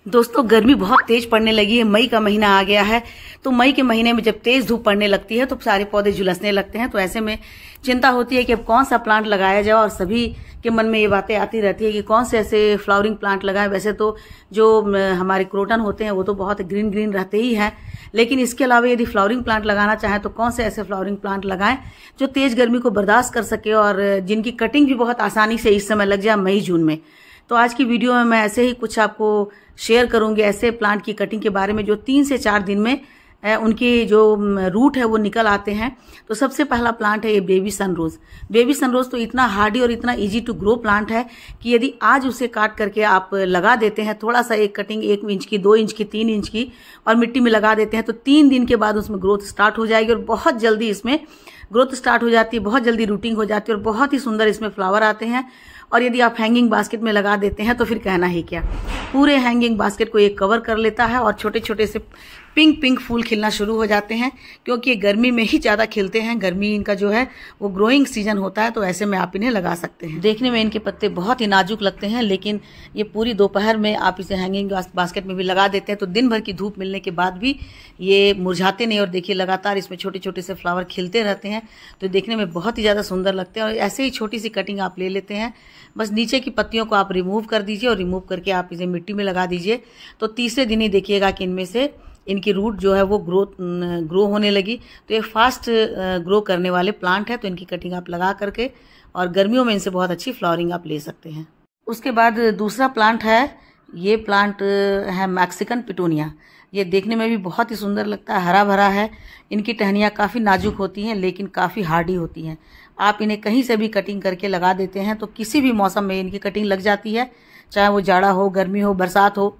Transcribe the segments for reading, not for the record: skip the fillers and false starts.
दोस्तों गर्मी बहुत तेज पड़ने लगी है। मई का महीना आ गया है, तो मई के महीने में जब तेज धूप पड़ने लगती है तो सारे पौधे झुलसने लगते हैं। तो ऐसे में चिंता होती है कि अब कौन सा प्लांट लगाया जाए, और सभी के मन में ये बातें आती रहती है कि कौन से ऐसे फ्लावरिंग प्लांट लगाएं। वैसे तो जो हमारे क्रोटन होते हैं वो तो बहुत ग्रीन ग्रीन रहते ही हैं, लेकिन इसके अलावा यदि फ्लावरिंग प्लांट लगाना चाहें तो कौन से ऐसे फ्लावरिंग प्लांट लगाएं जो तेज गर्मी को बर्दाश्त कर सके और जिनकी कटिंग भी बहुत आसानी से इस समय लग जाए मई जून में। तो आज की वीडियो में मैं ऐसे ही कुछ आपको शेयर करूंगी ऐसे प्लांट की कटिंग के बारे में जो 3 से 4 दिन में उनकी जो रूट है वो निकल आते हैं। तो सबसे पहला प्लांट है ये बेबी सनरोज। बेबी सनरोज तो इतना हार्डी और इतना इजी टू ग्रो प्लांट है कि यदि आज उसे काट करके आप लगा देते हैं, थोड़ा सा एक कटिंग 1 इंच की, 2 इंच की, 3 इंच की, और मिट्टी में लगा देते हैं तो 3 दिन के बाद उसमें ग्रोथ स्टार्ट हो जाएगी और बहुत जल्दी इसमें ग्रोथ स्टार्ट हो जाती है, बहुत जल्दी रूटिंग हो जाती है और बहुत ही सुंदर इसमें फ्लावर आते हैं। और यदि आप हैंगिंग बास्केट में लगा देते हैं तो फिर कहना ही क्या, पूरे हैंगिंग बास्केट को ये कवर कर लेता है और छोटे छोटे से पिंक पिंक फूल खिलना शुरू हो जाते हैं, क्योंकि ये गर्मी में ही ज़्यादा खिलते हैं। गर्मी इनका जो है वो ग्रोइंग सीजन होता है, तो ऐसे में आप इन्हें लगा सकते हैं। देखने में इनके पत्ते बहुत ही नाजुक लगते हैं, लेकिन ये पूरी दोपहर में आप इसे हैंगिंग बास्केट में भी लगा देते हैं तो दिन भर की धूप मिलने के बाद भी ये मुरझाते नहीं और देखिए लगातार इसमें छोटे छोटे से फ्लावर खिलते रहते हैं। तो देखने में बहुत ही ज़्यादा सुंदर लगते हैं। और ऐसे ही छोटी सी कटिंग आप ले लेते हैं, बस नीचे की पत्तियों को आप रिमूव कर दीजिए और रिमूव करके आप इसे मिट्टी में लगा दीजिए। तो तीसरे दिन ही देखिएगा कि इनमें से इनकी रूट जो है वो ग्रो होने लगी। तो ये फास्ट ग्रो करने वाले प्लांट है, तो इनकी कटिंग आप लगा करके और गर्मियों में इनसे बहुत अच्छी फ्लावरिंग आप ले सकते हैं। उसके बाद दूसरा प्लांट है, ये प्लांट है मैक्सिकन पिटूनिया। ये देखने में भी बहुत ही सुंदर लगता है, हरा भरा है। इनकी टहनियाँ काफ़ी नाजुक होती हैं लेकिन काफ़ी हार्डी होती हैं। आप इन्हें कहीं से भी कटिंग करके लगा देते हैं तो किसी भी मौसम में इनकी कटिंग लग जाती है, चाहे वो जाड़ा हो, गर्मी हो, बरसात हो।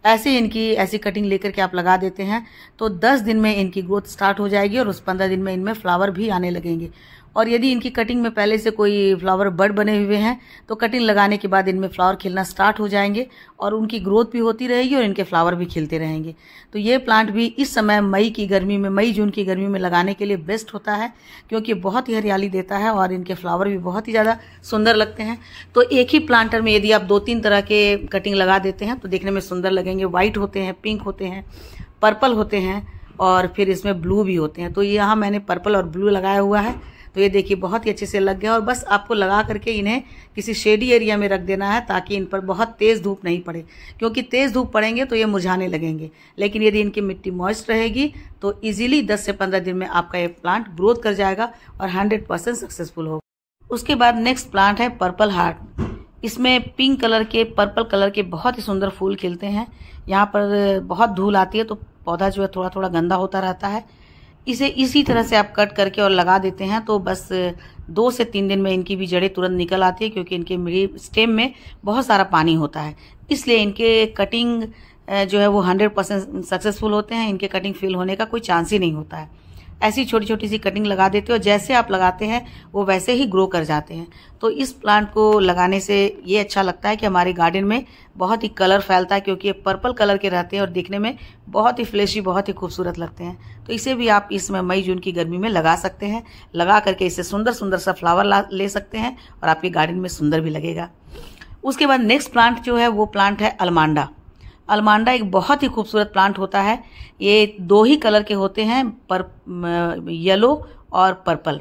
ऐसे इनकी ऐसी कटिंग लेकर के आप लगा देते हैं तो 10 दिन में इनकी ग्रोथ स्टार्ट हो जाएगी और उस 15 दिन में इनमें फ्लावर भी आने लगेंगे। और यदि इनकी कटिंग में पहले से कोई फ्लावर बड बने हुए हैं तो कटिंग लगाने के बाद इनमें फ्लावर खिलना स्टार्ट हो जाएंगे और उनकी ग्रोथ भी होती रहेगी और इनके फ्लावर भी खिलते रहेंगे। तो ये प्लांट भी इस समय मई की गर्मी में, मई जून की गर्मी में लगाने के लिए बेस्ट होता है, क्योंकि बहुत ही हरियाली देता है और इनके फ्लावर भी बहुत ही ज़्यादा सुंदर लगते हैं। तो एक ही प्लांटर में यदि आप 2-3 तरह के कटिंग लगा देते हैं तो देखने में सुंदर लगेंगे। वाइट होते हैं, पिंक होते हैं, पर्पल होते हैं और फिर इसमें ब्लू भी होते हैं। तो यहाँ मैंने पर्पल और ब्लू लगाया हुआ है, तो ये देखिए बहुत ही अच्छे से लग गया। और बस आपको लगा करके इन्हें किसी शेडी एरिया में रख देना है ताकि इन पर बहुत तेज़ धूप नहीं पड़े, क्योंकि तेज़ धूप पड़ेंगे तो ये मुरझाने लगेंगे। लेकिन यदि इनकी मिट्टी मॉइस्ट रहेगी तो इजीली 10 से 15 दिन में आपका ये प्लांट ग्रोथ कर जाएगा और 100% सक्सेसफुल होगा। उसके बाद नेक्स्ट प्लांट है पर्पल हार्ट। इसमें पिंक कलर के, पर्पल कलर के बहुत ही सुंदर फूल खिलते हैं। यहाँ पर बहुत धूल आती है तो पौधा जो है थोड़ा थोड़ा गंदा होता रहता है। इसे इसी तरह से आप कट करके और लगा देते हैं तो बस 2 से 3 दिन में इनकी भी जड़ें तुरंत निकल आती है, क्योंकि इनके स्टेम में बहुत सारा पानी होता है। इसलिए इनके कटिंग जो है वो 100% सक्सेसफुल होते हैं। इनके कटिंग फेल होने का कोई चांस ही नहीं होता है। ऐसी छोटी छोटी सी कटिंग लगा देते हो, जैसे आप लगाते हैं वो वैसे ही ग्रो कर जाते हैं। तो इस प्लांट को लगाने से ये अच्छा लगता है कि हमारे गार्डन में बहुत ही कलर फैलता है, क्योंकि ये पर्पल कलर के रहते हैं और दिखने में बहुत ही फ्लैशी, बहुत ही खूबसूरत लगते हैं। तो इसे भी आप इसमें मई जून की गर्मी में लगा सकते हैं। लगा करके इससे सुंदर सुंदर सा फ्लावर ले सकते हैं और आपके गार्डन में सुंदर भी लगेगा। उसके बाद नेक्स्ट प्लांट जो है वो प्लांट है अलमांडा। अलमांडा एक बहुत ही खूबसूरत प्लांट होता है। ये 2 ही कलर के होते हैं, येलो और पर्पल।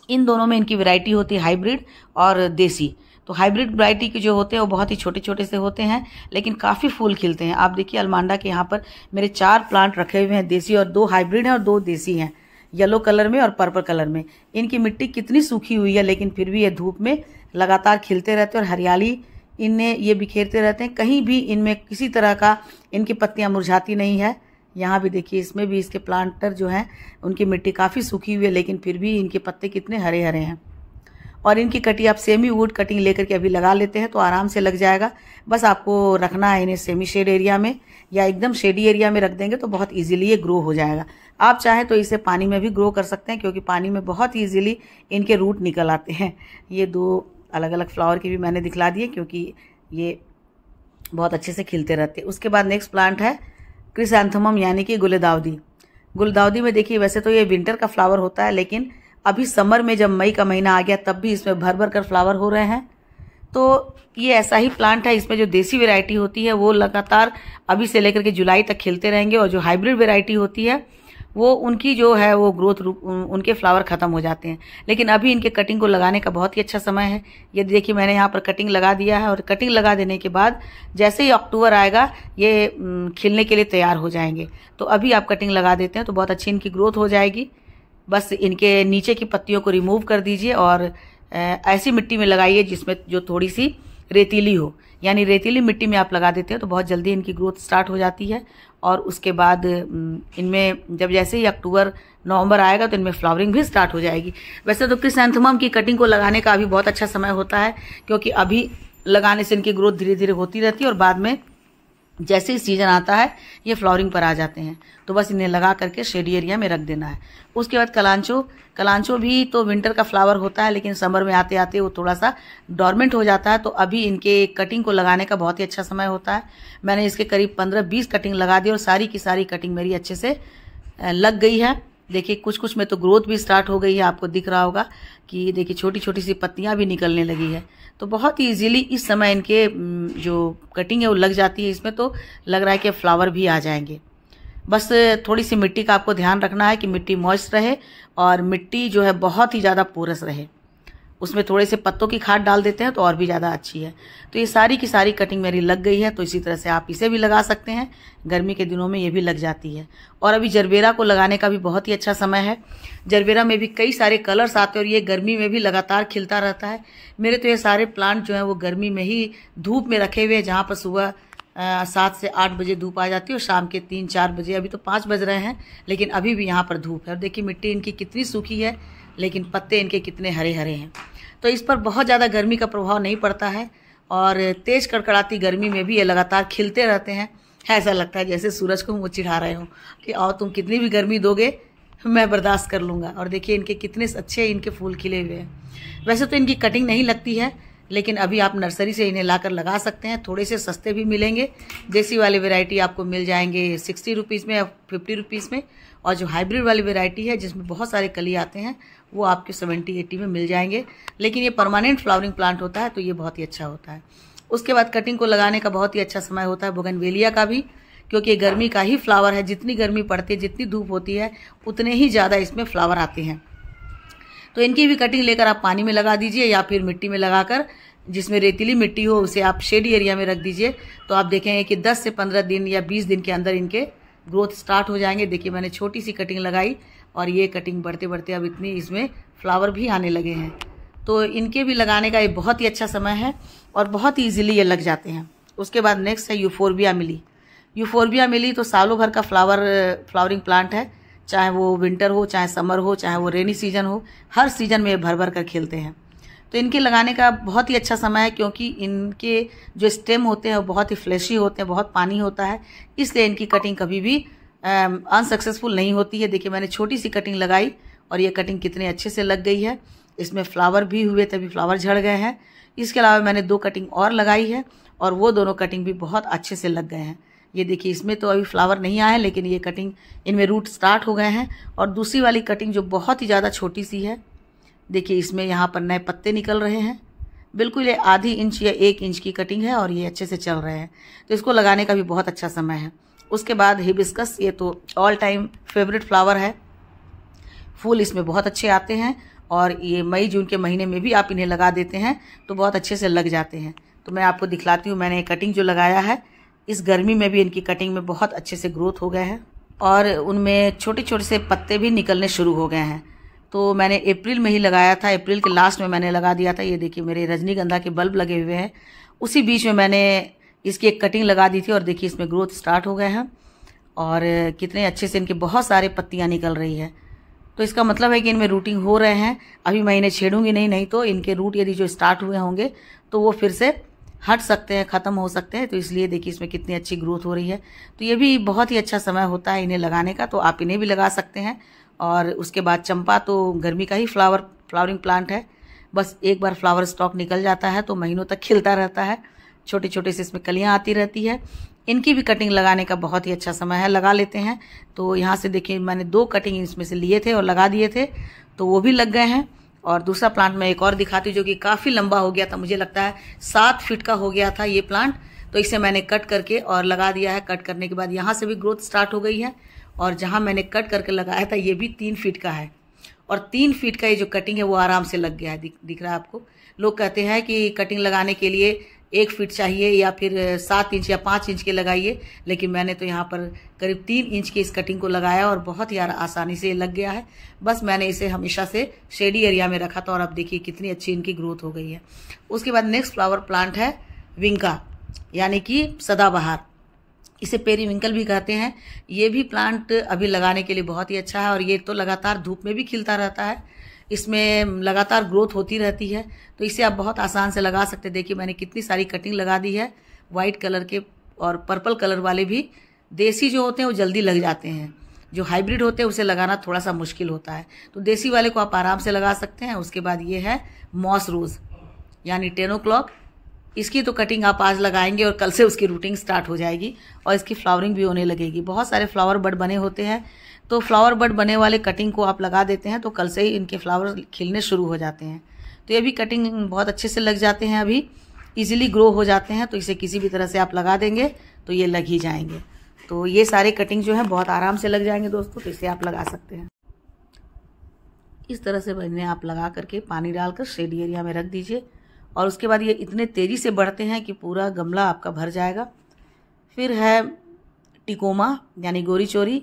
इन दोनों में इनकी वैरायटी होती है हाइब्रिड और देसी। तो हाइब्रिड वैरायटी के जो होते हैं वो बहुत ही छोटे छोटे से होते हैं लेकिन काफ़ी फूल खिलते हैं। आप देखिए अलमांडा के यहाँ पर मेरे 4 प्लांट रखे हुए हैं, देसी, और 2 हाइब्रिड हैं और 2 देसी हैं, येलो कलर में और पर्पल कलर में। इनकी मिट्टी कितनी सूखी हुई है लेकिन फिर भी ये धूप में लगातार खिलते रहते हैं और हरियाली इनमें ये बिखेरते रहते हैं। कहीं भी इनमें किसी तरह का इनकी पत्तियां मुरझाती नहीं है। यहाँ भी देखिए, इसमें भी इसके प्लांटर जो हैं उनकी मिट्टी काफ़ी सूखी हुई है लेकिन फिर भी इनके पत्ते कितने हरे हरे हैं। और इनकी कटी आप सेमी वुड कटिंग लेकर के अभी लगा लेते हैं तो आराम से लग जाएगा। बस आपको रखना है इन्हें सेमी शेड एरिया में या एकदम शेडी एरिया में रख देंगे तो बहुत ईजिली ये ग्रो हो जाएगा। आप चाहें तो इसे पानी में भी ग्रो कर सकते हैं, क्योंकि पानी में बहुत ईजिली इनके रूट निकल आते हैं। ये 2 अलग अलग फ्लावर की भी मैंने दिखला दिए, क्योंकि ये बहुत अच्छे से खिलते रहते हैं। उसके बाद नेक्स्ट प्लांट है क्रिसैंथेमम, यानी कि गुलदाउदी। गुलदाउदी में देखिए वैसे तो ये विंटर का फ्लावर होता है, लेकिन अभी समर में जब मई का महीना आ गया तब भी इसमें भर भर कर फ्लावर हो रहे हैं। तो ये ऐसा ही प्लांट है, इसमें जो देसी वैरायटी होती है वो लगातार अभी से लेकर के जुलाई तक खिलते रहेंगे, और जो हाइब्रिड वैरायटी होती है वो उनकी जो है वो ग्रोथ उनके फ्लावर खत्म हो जाते हैं। लेकिन अभी इनके कटिंग को लगाने का बहुत ही अच्छा समय है। ये देखिए मैंने यहाँ पर कटिंग लगा दिया है, और कटिंग लगा देने के बाद जैसे ही अक्टूबर आएगा ये खिलने के लिए तैयार हो जाएंगे। तो अभी आप कटिंग लगा देते हैं तो बहुत अच्छी इनकी ग्रोथ हो जाएगी। बस इनके नीचे की पत्तियों को रिमूव कर दीजिए और ऐसी मिट्टी में लगाइए जिसमें जो थोड़ी सी रेतीली हो, यानी रेतीली मिट्टी में आप लगा देते हैं तो बहुत जल्दी इनकी ग्रोथ स्टार्ट हो जाती है। और उसके बाद इनमें जब जैसे ही अक्टूबर नवंबर आएगा तो इनमें फ्लावरिंग भी स्टार्ट हो जाएगी। वैसे तो क्रिसैंथेमम की कटिंग को लगाने का अभी बहुत अच्छा समय होता है, क्योंकि अभी लगाने से इनकी ग्रोथ धीरे धीरे होती रहती है और बाद में जैसे ही सीजन आता है ये फ्लावरिंग पर आ जाते हैं। तो बस इन्हें लगा करके शेडी एरिया में रख देना है। उसके बाद कलांचो भी तो विंटर का फ्लावर होता है, लेकिन समर में आते आते वो थोड़ा सा डॉर्मेंट हो जाता है। तो अभी इनके कटिंग को लगाने का बहुत ही अच्छा समय होता है। मैंने इसके करीब 15-20 कटिंग लगा दी और सारी की सारी कटिंग मेरी अच्छे से लग गई है। देखिए कुछ में तो ग्रोथ भी स्टार्ट हो गई है, आपको दिख रहा होगा कि देखिए छोटी छोटी सी पत्तियां भी निकलने लगी है। तो बहुत ही इजीली इस समय इनके जो कटिंग है वो लग जाती है। इसमें तो लग रहा है कि फ्लावर भी आ जाएंगे। बस थोड़ी सी मिट्टी का आपको ध्यान रखना है कि मिट्टी मॉइस्ट रहे और मिट्टी जो है बहुत ही ज़्यादा पोरस रहे। उसमें थोड़े से पत्तों की खाद डाल देते हैं तो और भी ज़्यादा अच्छी है। तो ये सारी की सारी कटिंग मेरी लग गई है। तो इसी तरह से आप इसे भी लगा सकते हैं, गर्मी के दिनों में ये भी लग जाती है। और अभी जरबेरा को लगाने का भी बहुत ही अच्छा समय है। जरबेरा में भी कई सारे कलर्स आते हैं और ये गर्मी में भी लगातार खिलता रहता है। मेरे तो ये सारे प्लांट जो हैं वो गर्मी में ही धूप में रखे हुए हैं, जहाँ पर सुबह 7 से 8 बजे धूप आ जाती है और शाम के 3-4 बजे, अभी तो 5 बज रहे हैं लेकिन अभी भी यहाँ पर धूप है। और देखिए मिट्टी इनकी कितनी सूखी है, लेकिन पत्ते इनके कितने हरे हरे हैं। तो इस पर बहुत ज़्यादा गर्मी का प्रभाव नहीं पड़ता है और तेज़ कड़कड़ाती गर्मी में भी ये लगातार खिलते रहते हैं। ऐसा लगता है जैसे सूरज को वो चिढ़ा रहे हो कि आओ तुम कितनी भी गर्मी दोगे मैं बर्दाश्त कर लूँगा। और देखिए इनके कितने अच्छे इनके फूल खिले हुए हैं। वैसे तो इनकी कटिंग नहीं लगती है, लेकिन अभी आप नर्सरी से इन्हें लाकर लगा सकते हैं। थोड़े से सस्ते भी मिलेंगे। देसी वाली वैरायटी आपको मिल जाएंगे 60 रुपीज़ में या 50 रुपीज़ में, और जो हाइब्रिड वाली वैरायटी है जिसमें बहुत सारे कली आते हैं वो आपके 70-80 में मिल जाएंगे। लेकिन ये परमानेंट फ्लावरिंग प्लांट होता है तो ये बहुत ही अच्छा होता है। उसके बाद कटिंग को लगाने का बहुत ही अच्छा समय होता है बोगनवेलिया का भी, क्योंकि ये गर्मी का ही फ्लावर है। जितनी गर्मी पड़ती है, जितनी धूप होती है, उतने ही ज़्यादा इसमें फ्लावर आते हैं। तो इनकी भी कटिंग लेकर आप पानी में लगा दीजिए या फिर मिट्टी में लगाकर, जिसमें रेतीली मिट्टी हो उसे आप शेडी एरिया में रख दीजिए। तो आप देखेंगे कि 10 से 15 दिन या 20 दिन के अंदर इनके ग्रोथ स्टार्ट हो जाएंगे। देखिए मैंने छोटी सी कटिंग लगाई और ये कटिंग बढ़ते बढ़ते अब इतनी इसमें फ्लावर भी आने लगे हैं। तो इनके भी लगाने का ये बहुत ही अच्छा समय है और बहुत ही ईजिली ये लग जाते हैं। उसके बाद नेक्स्ट है यूफोरबिया मिली। यूफोरबिया मिली तो सालों भर का फ्लावरिंग प्लांट है, चाहे वो विंटर हो, चाहे समर हो, चाहे वो रेनी सीजन हो, हर सीजन में भर भर कर खिलते हैं। तो इनके लगाने का बहुत ही अच्छा समय है, क्योंकि इनके जो स्टेम होते हैं वो बहुत ही फ्लैशी होते हैं, बहुत पानी होता है, इसलिए इनकी कटिंग कभी भी अनसक्सेसफुल नहीं होती है। देखिए मैंने छोटी सी कटिंग लगाई और ये कटिंग कितने अच्छे से लग गई है। इसमें फ्लावर भी हुए, तभी फ्लावर झड़ गए हैं। इसके अलावा मैंने 2 कटिंग और लगाई है और वो दोनों कटिंग भी बहुत अच्छे से लग गए हैं। ये देखिए इसमें तो अभी फ्लावर नहीं आए, लेकिन ये कटिंग इनमें रूट स्टार्ट हो गए हैं। और दूसरी वाली कटिंग जो बहुत ही ज़्यादा छोटी सी है, देखिए इसमें यहाँ पर नए पत्ते निकल रहे हैं। बिल्कुल ये आधी इंच या 1 इंच की कटिंग है और ये अच्छे से चल रहे हैं। तो इसको लगाने का भी बहुत अच्छा समय है। उसके बाद हिबिस्कस, ये तो ऑल टाइम फेवरेट फ्लावर है। फूल इसमें बहुत अच्छे आते हैं और ये मई जून के महीने में भी आप इन्हें लगा देते हैं तो बहुत अच्छे से लग जाते हैं। तो मैं आपको दिखलाती हूँ, मैंने कटिंग जो लगाया है इस गर्मी में भी इनकी कटिंग में बहुत अच्छे से ग्रोथ हो गए हैं और उनमें छोटे छोटे से पत्ते भी निकलने शुरू हो गए हैं। तो मैंने अप्रैल में ही लगाया था, अप्रैल के लास्ट में मैंने लगा दिया था। ये देखिए मेरे रजनीगंधा के बल्ब लगे हुए हैं, उसी बीच में मैंने इसकी एक कटिंग लगा दी थी और देखिए इसमें ग्रोथ स्टार्ट हो गए हैं और कितने अच्छे से इनके बहुत सारे पत्तियां निकल रही है। तो इसका मतलब है कि इनमें रूटिंग हो रहे हैं। अभी मैं इन्हें छेड़ूंगी नहीं तो इनके रूट यदि जो स्टार्ट हुए होंगे तो वो फिर से हट सकते हैं, ख़त्म हो सकते हैं। तो इसलिए देखिए इसमें कितनी अच्छी ग्रोथ हो रही है। तो ये भी बहुत ही अच्छा समय होता है इन्हें लगाने का, तो आप इन्हें भी लगा सकते हैं। और उसके बाद चंपा तो गर्मी का ही फ्लावरिंग प्लांट है। बस एक बार फ्लावर स्टॉक निकल जाता है तो महीनों तक खिलता रहता है। छोटे छोटे से इसमें कलियां आती रहती है। इनकी भी कटिंग लगाने का बहुत ही अच्छा समय है, लगा लेते हैं। तो यहाँ से देखिए मैंने 2 कटिंग इसमें से लिए थे और लगा दिए थे तो वो भी लग गए हैं। और दूसरा प्लांट मैं एक और दिखाती हूँ जो कि काफ़ी लंबा हो गया था, मुझे लगता है 7 फीट का हो गया था ये प्लांट। तो इसे मैंने कट करके और लगा दिया है। कट करने के बाद यहाँ से भी ग्रोथ स्टार्ट हो गई है, और जहाँ मैंने कट करके लगाया था ये भी 3 फीट का है, और 3 फीट का ये जो कटिंग है वो आराम से लग गया है। दिख रहा है आपको। लोग कहते हैं कि कटिंग लगाने के लिए 1 फीट चाहिए या फिर 7 इंच या 5 इंच के लगाइए, लेकिन मैंने तो यहाँ पर करीब 3 इंच की इस कटिंग को लगाया और बहुत ही आसानी से लग गया है। बस मैंने इसे हमेशा से शेडी एरिया में रखा था, और अब देखिए कितनी अच्छी इनकी ग्रोथ हो गई है। उसके बाद नेक्स्ट फ्लावर प्लांट है विंका, यानी कि सदाबहार। इसे पेरीविंकल भी कहते हैं। ये भी प्लांट अभी लगाने के लिए बहुत ही अच्छा है, और ये तो लगातार धूप में भी खिलता रहता है, इसमें लगातार ग्रोथ होती रहती है। तो इसे आप बहुत आसान से लगा सकते हैं। देखिए मैंने कितनी सारी कटिंग लगा दी है, वाइट कलर के और पर्पल कलर वाले भी। देसी जो होते हैं वो जल्दी लग जाते हैं, जो हाइब्रिड होते हैं उसे लगाना थोड़ा सा मुश्किल होता है। तो देसी वाले को आप आराम से लगा सकते हैं। उसके बाद ये है मॉस रोज, यानी 10 o'clock। इसकी तो कटिंग आप आज लगाएंगे और कल से उसकी रूटिंग स्टार्ट हो जाएगी, और इसकी फ्लावरिंग भी होने लगेगी। बहुत सारे फ्लावर बड बने होते हैं, तो फ्लावर बड बने वाले कटिंग को आप लगा देते हैं तो कल से ही इनके फ्लावर खिलने शुरू हो जाते हैं। तो ये भी कटिंग बहुत अच्छे से लग जाते हैं, अभी इजीली ग्रो हो जाते हैं। तो इसे किसी भी तरह से आप लगा देंगे तो ये लग ही जाएंगे। तो ये सारे कटिंग जो है बहुत आराम से लग जाएंगे दोस्तों, तो इसे आप लगा सकते हैं। इस तरह से इन्हें आप लगा करके पानी डालकर शेड एरिया में रख दीजिए, और उसके बाद ये इतने तेज़ी से बढ़ते हैं कि पूरा गमला आपका भर जाएगा। फिर है टिकोमा, यानी गोरी चोरी।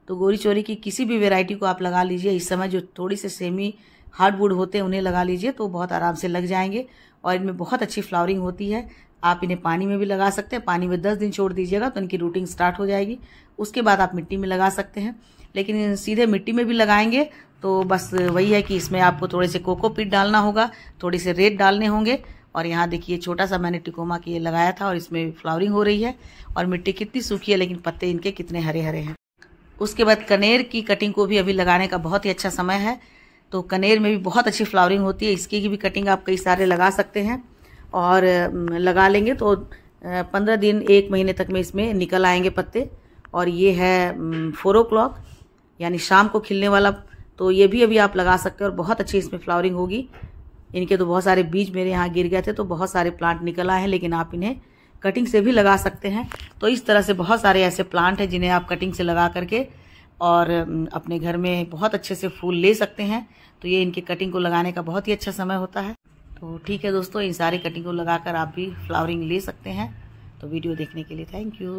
तो गोरी चोरी की किसी भी वैरायटी को आप लगा लीजिए। इस समय जो थोड़ी से सेमी हार्डवुड होते हैं उन्हें लगा लीजिए, तो बहुत आराम से लग जाएंगे, और इनमें बहुत अच्छी फ्लावरिंग होती है। आप इन्हें पानी में भी लगा सकते हैं, पानी में 10 दिन छोड़ दीजिएगा तो इनकी रूटिंग स्टार्ट हो जाएगी। उसके बाद आप मिट्टी में लगा सकते हैं, लेकिन सीधे मिट्टी में भी लगाएंगे तो बस वही है कि इसमें आपको थोड़े से कोकोपीट डालना होगा, थोड़े से रेत डालने होंगे। और यहाँ देखिए छोटा सा मैंने टिकोमा की ये लगाया था, और इसमें फ्लावरिंग हो रही है, और मिट्टी कितनी सूखी है लेकिन पत्ते इनके कितने हरे हरे हैं। उसके बाद कनेर की कटिंग को भी अभी लगाने का बहुत ही अच्छा समय है। तो कनेर में भी बहुत अच्छी फ्लावरिंग होती है, इसकी भी कटिंग आप कई सारे लगा सकते हैं, और लगा लेंगे तो 15 दिन 1 महीने तक में इसमें निकल आएंगे पत्ते। और ये है 4 o'clock, यानी शाम को खिलने वाला। तो ये भी अभी आप लगा सकते हैं, और बहुत अच्छी इसमें फ्लावरिंग होगी। इनके तो बहुत सारे बीज मेरे यहाँ गिर गए थे, तो बहुत सारे प्लांट निकल आए हैं, लेकिन आप इन्हें कटिंग से भी लगा सकते हैं। तो इस तरह से बहुत सारे ऐसे प्लांट हैं जिन्हें आप कटिंग से लगा करके और अपने घर में बहुत अच्छे से फूल ले सकते हैं। तो ये इनकी कटिंग को लगाने का बहुत ही अच्छा समय होता है। तो ठीक है दोस्तों, इन सारे कटिंग को लगाकर आप भी फ्लावरिंग ले सकते हैं। तो वीडियो देखने के लिए थैंक यू।